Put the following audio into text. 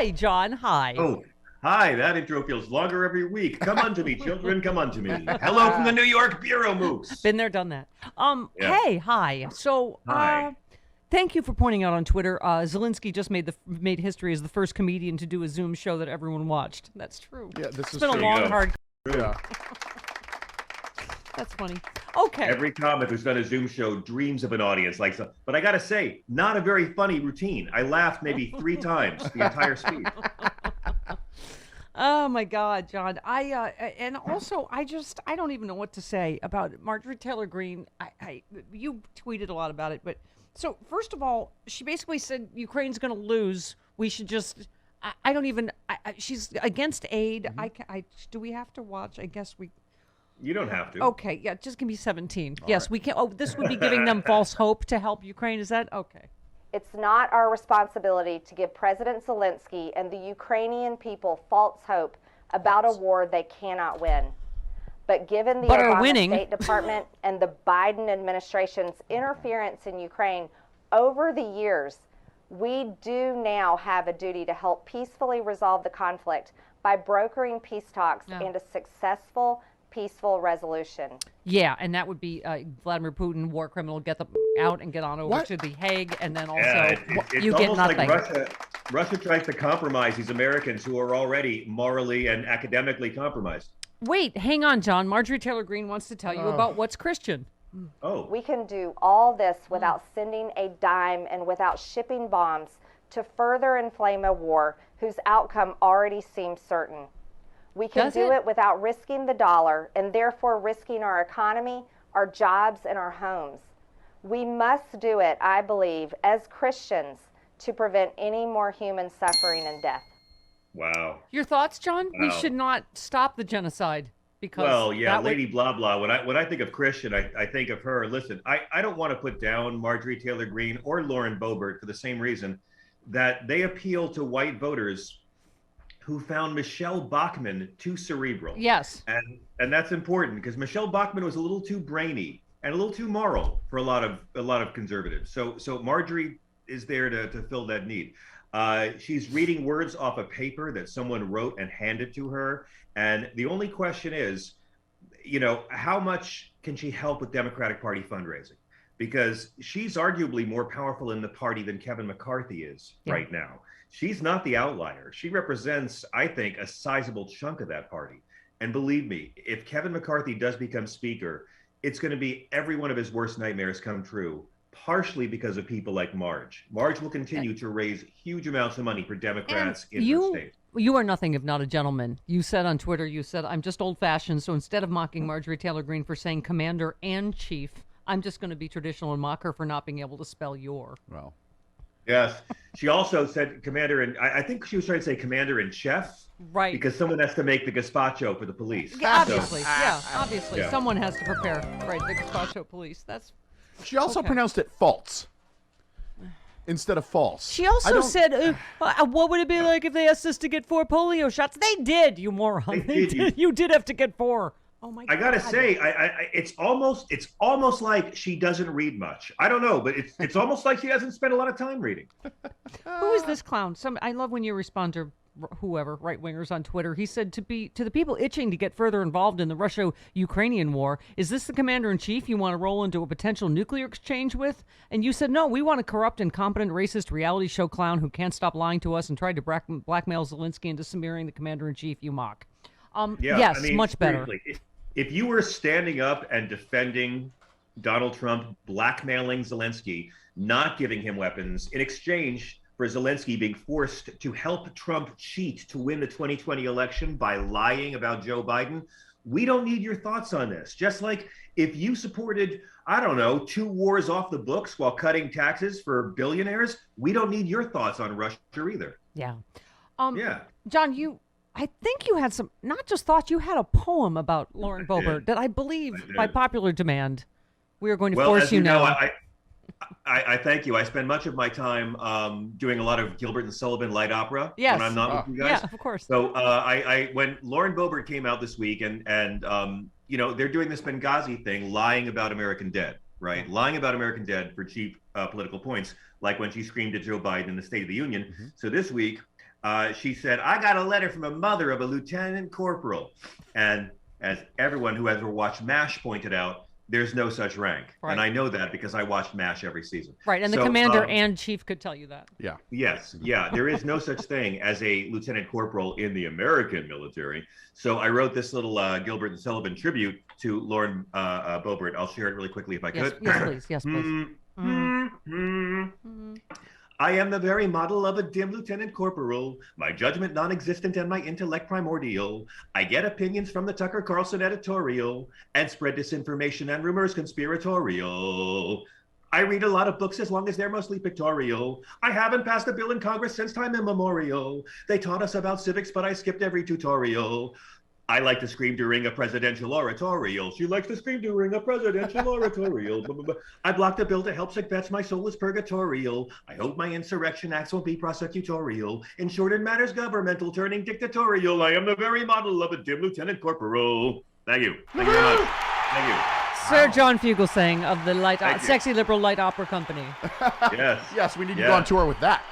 Hi, John. Hi. Oh, hi. That intro feels longer every week. Come unto me, children. Come unto me. Hello from the New York Bureau Moose. Been there, done that. Yeah. Hey, hi. So, Hi. thank you for pointing out on Twitter. Zelensky just made history as the first comedian to do a Zoom show that everyone watched. That's true. Yeah, this It's is been a true. long, hard. Yeah. That's funny. Okay. Every comic who's done a Zoom show dreams of an audience like so. But I got to say, not a very funny routine. I laughed maybe 3 times the entire speech. Oh my God, John! And also I don't even know what to say about Marjorie Taylor Greene. You tweeted a lot about it, but so first of all, she basically said Ukraine's going to lose. We should just. I don't even. She's against aid. Do we have to watch? I guess we. You don't have to. Okay, yeah, just give me 17. Yes, we can. Oh, this would be giving them false hope to help Ukraine. Is that okay? It's not our responsibility to give President Zelensky and the Ukrainian people false hope about a war they cannot win. But given the Obama State Department and the Biden administration's interference in Ukraine over the years, we do now have a duty to help peacefully resolve the conflict by brokering peace talks and a successful peaceful resolution. Yeah, and that would be Vladimir Putin, war criminal, get them out and get on over to The Hague, and then also you get nothing. Like Russia tries to compromise these Americans who are already morally and academically compromised. Wait, hang on, John. Marjorie Taylor Greene wants to tell you about what's Christian. Oh. We can do all this without sending a dime and without shipping bombs to further inflame a war whose outcome already seems certain. We can do it without risking the dollar and therefore risking our economy, our jobs, and our homes. We must do it, I believe, as Christians to prevent any more human suffering and death. Wow. Your thoughts, John? Wow. We should not stop the genocide because Lady blah blah. When I think of Christian, I think of her. Listen, I don't want to put down Marjorie Taylor Greene or Lauren Boebert for the same reason that they appeal to white voters who found Michelle Bachmann too cerebral. Yes. And that's important because Michelle Bachmann was a little too brainy and a little too moral for a lot of conservatives. So Marjorie is there to fill that need. She's reading words off a paper that someone wrote and handed to her. And the only question is, how much can she help with Democratic Party fundraising? Because she's arguably more powerful in the party than Kevin McCarthy is right now. She's not the outlier. She represents, I think, a sizable chunk of that party. And believe me, if Kevin McCarthy does become speaker, it's going to be every one of his worst nightmares come true, partially because of people like Marge. Marge will continue to raise huge amounts of money for Democrats in the state. You are nothing if not a gentleman. You said on Twitter, I'm just old-fashioned, so instead of mocking Marjorie Taylor Greene for saying commander and chief, I'm just going to be traditional and mock her for not being able to spell your. Well. Yes. She also said commander, and I think she was trying to say commander in chef. Right. Because someone has to make the gazpacho for the police. Yeah, obviously. Obviously. Yeah. Someone has to prepare, the gazpacho police. She also pronounced it false instead of false. She also said, what would it be like if they asked us to get 4 polio shots? They did, you moron. They did. You did have to get 4. Oh my God. I gotta say, it's almost like she doesn't read much. I don't know, but it's almost like she hasn't spent a lot of time reading. Who is this clown? I love when you respond to whoever, right-wingers on Twitter. He said to the people itching to get further involved in the Russia-Ukrainian war, is this the commander-in-chief you want to roll into a potential nuclear exchange with? And you said, no, we want a corrupt, incompetent, racist reality show clown who can't stop lying to us and tried to blackmail Zelensky into smearing the commander-in-chief, you mock. Yes, much better. If you were standing up and defending Donald Trump blackmailing Zelensky, not giving him weapons in exchange for Zelensky being forced to help Trump cheat to win the 2020 election by lying about Joe Biden, we don't need your thoughts on this. Just like if you supported, 2 wars off the books while cutting taxes for billionaires, we don't need your thoughts on Russia either. Yeah. Yeah. John, I think you had not just thoughts, you had a poem about Lauren Boebert that I believe by popular demand, we are going to force you now. I thank you. I spend much of my time doing a lot of Gilbert and Sullivan light opera when I'm not with you guys. Yeah, of course. So when Lauren Boebert came out this week and they're doing this Benghazi thing, lying about American dead, right? Lying about American dead for cheap political points, like when she screamed at Joe Biden in the State of the Union. So this week, She said, I got a letter from a mother of a lieutenant corporal. And as everyone who has ever watched MASH pointed out, there's no such rank. Right. And I know that because I watched MASH every season. Right, and the commander and chief could tell you that. Yeah. Yes, yeah. There is no such thing as a lieutenant corporal in the American military. So I wrote this little Gilbert and Sullivan tribute to Lauren Boebert. I'll share it really quickly if I could. Yes, please. Yes, please. I am the very model of a dim lieutenant corporal, my judgment non-existent and my intellect primordial. I get opinions from the Tucker Carlson editorial and spread disinformation and rumors conspiratorial. I read a lot of books as long as they're mostly pictorial. I haven't passed a bill in Congress since time immemorial. They taught us about civics, but I skipped every tutorial. I like to scream during a presidential oratorial. She likes to scream during a presidential oratorial. I blocked a bill to help sick vets. My soul is purgatorial. I hope my insurrection acts won't be prosecutorial. In short, it matters governmental, turning dictatorial. I am the very model of a dim lieutenant corporal. Thank you. Thank you very much. Thank you. Sir John Fugelsang of the Sexy Liberal Light Opera Company. Yes. Yes, we need to go on tour with that.